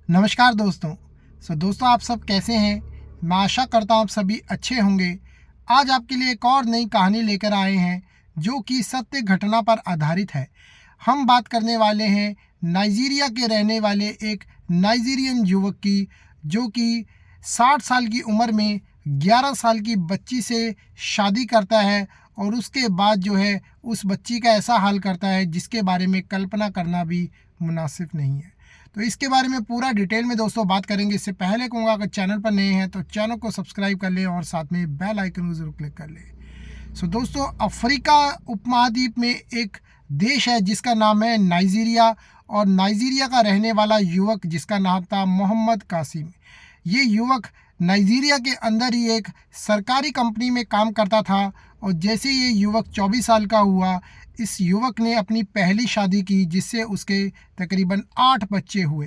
नमस्कार दोस्तों आप सब कैसे हैं। मैं आशा करता हूँ आप सभी अच्छे होंगे। आज आपके लिए एक और नई कहानी लेकर आए हैं जो कि सत्य घटना पर आधारित है। हम बात करने वाले हैं नाइजीरिया के रहने वाले एक नाइजीरियन युवक की, जो कि 60 साल की उम्र में 11 साल की बच्ची से शादी करता है और उसके बाद जो है उस बच्ची का ऐसा हाल करता है जिसके बारे में कल्पना करना भी मुनासिब नहीं है। तो इसके बारे में पूरा डिटेल में दोस्तों बात करेंगे। इससे पहले कहूँगा, अगर चैनल पर नए हैं तो चैनल को सब्सक्राइब कर लें और साथ में बेल आइकन को जरूर क्लिक कर लें। सो दोस्तों, अफ्रीका उपमहाद्वीप में एक देश है जिसका नाम है नाइजीरिया, और नाइजीरिया का रहने वाला युवक जिसका नाम था मोहम्मद कासिम। ये युवक नाइजीरिया के अंदर ही एक सरकारी कंपनी में काम करता था, और जैसे ये युवक 24 साल का हुआ, इस युवक ने अपनी पहली शादी की जिससे उसके तकरीबन 8 बच्चे हुए।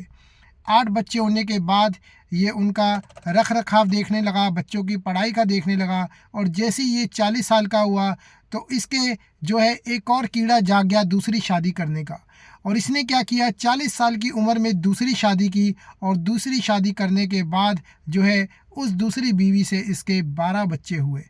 8 बच्चे होने के बाद ये उनका रख रखाव देखने लगा, बच्चों की पढ़ाई का देखने लगा, और जैसे ये 40 साल का हुआ तो इसके जो है एक और कीड़ा जाग गया दूसरी शादी करने का। और इसने क्या किया, 40 साल की उम्र में दूसरी शादी की, और दूसरी शादी करने के बाद जो है उस दूसरी बीवी से इसके 12 बच्चे हुए।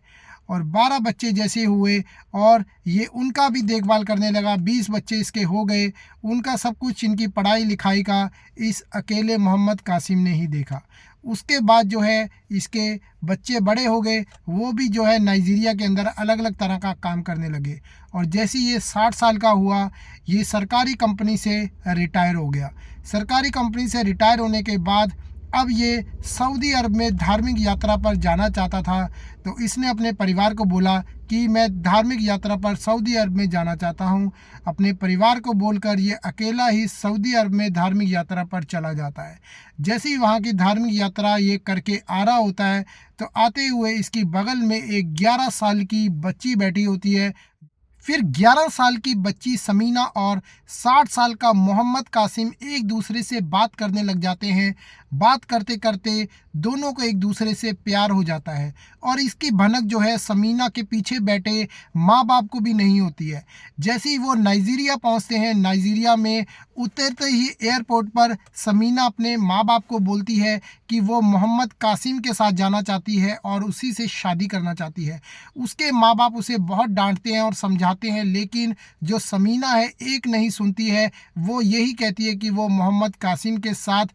और 12 बच्चे जैसे हुए और ये उनका भी देखभाल करने लगा, 20 बच्चे इसके हो गए। उनका सब कुछ, इनकी पढ़ाई लिखाई का इस अकेले मोहम्मद कासिम ने ही देखा। उसके बाद जो है इसके बच्चे बड़े हो गए, वो भी जो है नाइजीरिया के अंदर अलग अलग तरह का काम करने लगे। और जैसे ये 60 साल का हुआ, ये सरकारी कंपनी से रिटायर हो गया। सरकारी कंपनी से रिटायर होने के बाद अब ये सऊदी अरब में धार्मिक यात्रा पर जाना चाहता था। तो इसने अपने परिवार को बोला कि मैं धार्मिक यात्रा पर सऊदी अरब में जाना चाहता हूँ। अपने परिवार को बोलकर ये अकेला ही सऊदी अरब में धार्मिक यात्रा पर चला जाता है। जैसे ही वहाँ की धार्मिक यात्रा ये करके आ रहा होता है, तो आते हुए इसकी बगल में एक 11 साल की बच्ची बैठी होती है। फिर 11 साल की बच्ची समीना और 60 साल का मोहम्मद कासिम एक दूसरे से बात करने लग जाते हैं। बात करते करते दोनों को एक दूसरे से प्यार हो जाता है, और इसकी भनक जो है समीना के पीछे बैठे माँ बाप को भी नहीं होती है। जैसे ही वो नाइजीरिया पहुंचते हैं, नाइजीरिया में उतरते ही एयरपोर्ट पर समीना अपने माँ बाप को बोलती है कि वो मोहम्मद कासिम के साथ जाना चाहती है और उसी से शादी करना चाहती है। उसके माँ बाप उसे बहुत डांटते हैं और समझाते हैं, लेकिन जो समीना है एक नहीं सुनती है। वो यही कहती है कि वो मोहम्मद कासिम के साथ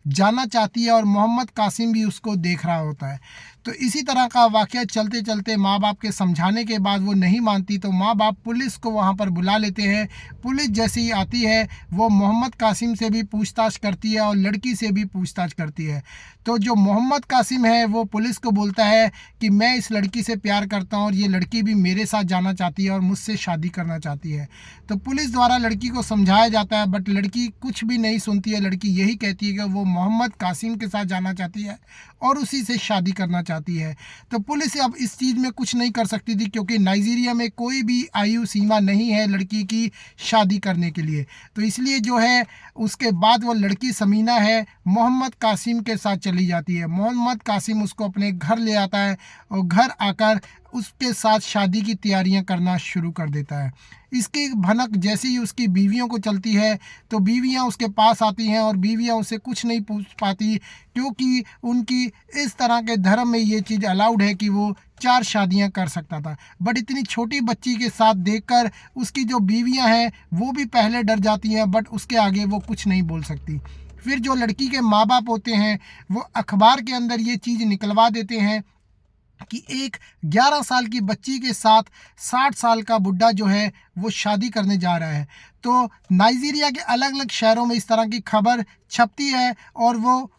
जाना चाहती है, और मोहम्मद कासिम भी उसको देख रहा होता है। तो इसी तरह का वाक़या चलते चलते माँ बाप के समझाने के बाद वो नहीं मानती, तो माँ बाप पुलिस को वहाँ पर बुला लेते हैं। पुलिस जैसे ही आती है, वो मोहम्मद कासिम से भी पूछताछ करती है और लड़की से भी पूछताछ करती है। तो जो मोहम्मद कासिम है वो पुलिस को बोलता है कि मैं इस लड़की से प्यार करता हूँ और ये लड़की भी मेरे साथ जाना चाहती है और मुझसे शादी करना चाहती है। तो पुलिस द्वारा लड़की को समझाया जाता है, बट लड़की कुछ भी नहीं सुनती है। लड़की यही कहती है कि वो मोहम्मद कासिम के साथ जाना चाहती है और उसी से शादी करना चाहती है। तो पुलिस अब इस चीज़ में कुछ नहीं कर सकती थी, क्योंकि नाइजीरिया में कोई भी आयु सीमा नहीं है लड़की की शादी करने के लिए। तो इसलिए जो है उसके बाद वो लड़की समीना है मोहम्मद कासिम के साथ चली जाती है। मोहम्मद कासिम उसको अपने घर ले आता है और घर आकर उसके साथ शादी की तैयारियां करना शुरू कर देता है। इसकी भनक जैसे ही उसकी बीवियों को चलती है, तो बीवियां उसके पास आती हैं और बीवियां उससे कुछ नहीं पूछ पाती, क्योंकि उनकी इस तरह के धर्म में ये चीज़ अलाउड है कि वो 4 शादियां कर सकता था। बट इतनी छोटी बच्ची के साथ देखकर उसकी जो बीवियां हैं वो भी पहले डर जाती हैं, बट उसके आगे वो कुछ नहीं बोल सकती। फिर जो लड़की के माँ बाप होते हैं वो अखबार के अंदर ये चीज़ निकलवा देते हैं कि एक 11 साल की बच्ची के साथ 60 साल का बुड्ढा जो है वो शादी करने जा रहा है। तो नाइजीरिया के अलग अलग शहरों में इस तरह की खबर छपती है, और वो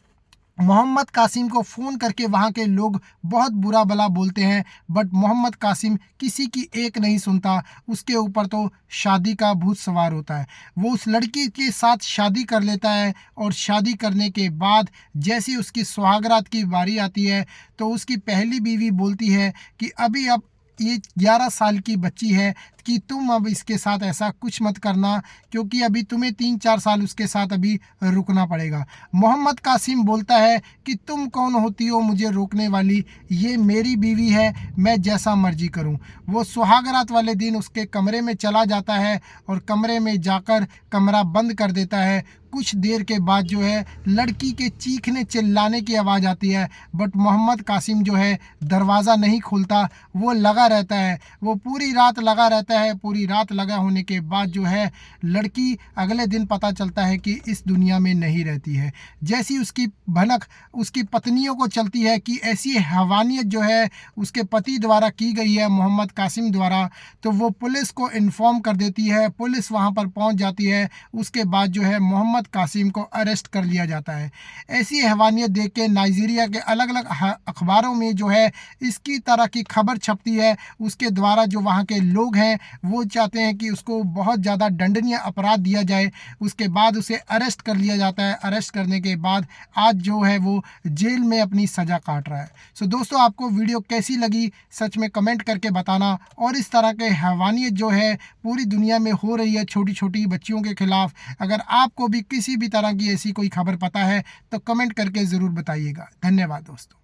मोहम्मद कासिम को फ़ोन करके वहाँ के लोग बहुत बुरा भला बोलते हैं, बट मोहम्मद कासिम किसी की एक नहीं सुनता। उसके ऊपर तो शादी का भूत सवार होता है। वो उस लड़की के साथ शादी कर लेता है, और शादी करने के बाद जैसी उसकी सुहागरात की बारी आती है, तो उसकी पहली बीवी बोलती है कि अभी अब ये 11 साल की बच्ची है, कि तुम अब इसके साथ ऐसा कुछ मत करना, क्योंकि अभी तुम्हें 3-4 साल उसके साथ अभी रुकना पड़ेगा। मोहम्मद कासिम बोलता है कि तुम कौन होती हो मुझे रोकने वाली, ये मेरी बीवी है, मैं जैसा मर्जी करूं। वो सुहागरात वाले दिन उसके कमरे में चला जाता है और कमरे में जाकर कमरा बंद कर देता है। कुछ देर के बाद जो है लड़की के चीखने चिल्लाने की आवाज़ आती है, बट मोहम्मद कासिम जो है दरवाज़ा नहीं खोलता, वो लगा रहता है। वो पूरी रात लगा रहता है। पूरी रात लगा होने के बाद जो है लड़की अगले दिन पता चलता है कि इस दुनिया में नहीं रहती है। जैसी उसकी भनक उसकी पत्नियों को चलती है कि ऐसी हैवानियत जो है उसके पति द्वारा की गई है मोहम्मद कासिम द्वारा, तो वो पुलिस को इन्फॉर्म कर देती है। पुलिस वहाँ पर पहुँच जाती है। उसके बाद जो है मोहम्मद कासिम को अरेस्ट कर लिया जाता है। ऐसी हैवानियत देख के नाइजीरिया के अलग अलग अखबारों में जो है इसकी तरह की खबर छपती है। उसके द्वारा जो वहाँ के लोग हैं वो चाहते हैं कि उसको बहुत ज़्यादा दंडनीय अपराध दिया जाए। उसके बाद उसे अरेस्ट कर लिया जाता है। अरेस्ट करने के बाद आज जो है वो जेल में अपनी सज़ा काट रहा है। सो दोस्तों, आपको वीडियो कैसी लगी सच में कमेंट करके बताना। और इस तरह के हैवानियत जो है पूरी दुनिया में हो रही है छोटी छोटी बच्चियों के खिलाफ, अगर आपको भी किसी भी तरह की ऐसी कोई खबर पता है तो कमेंट करके ज़रूर बताइएगा। धन्यवाद दोस्तों।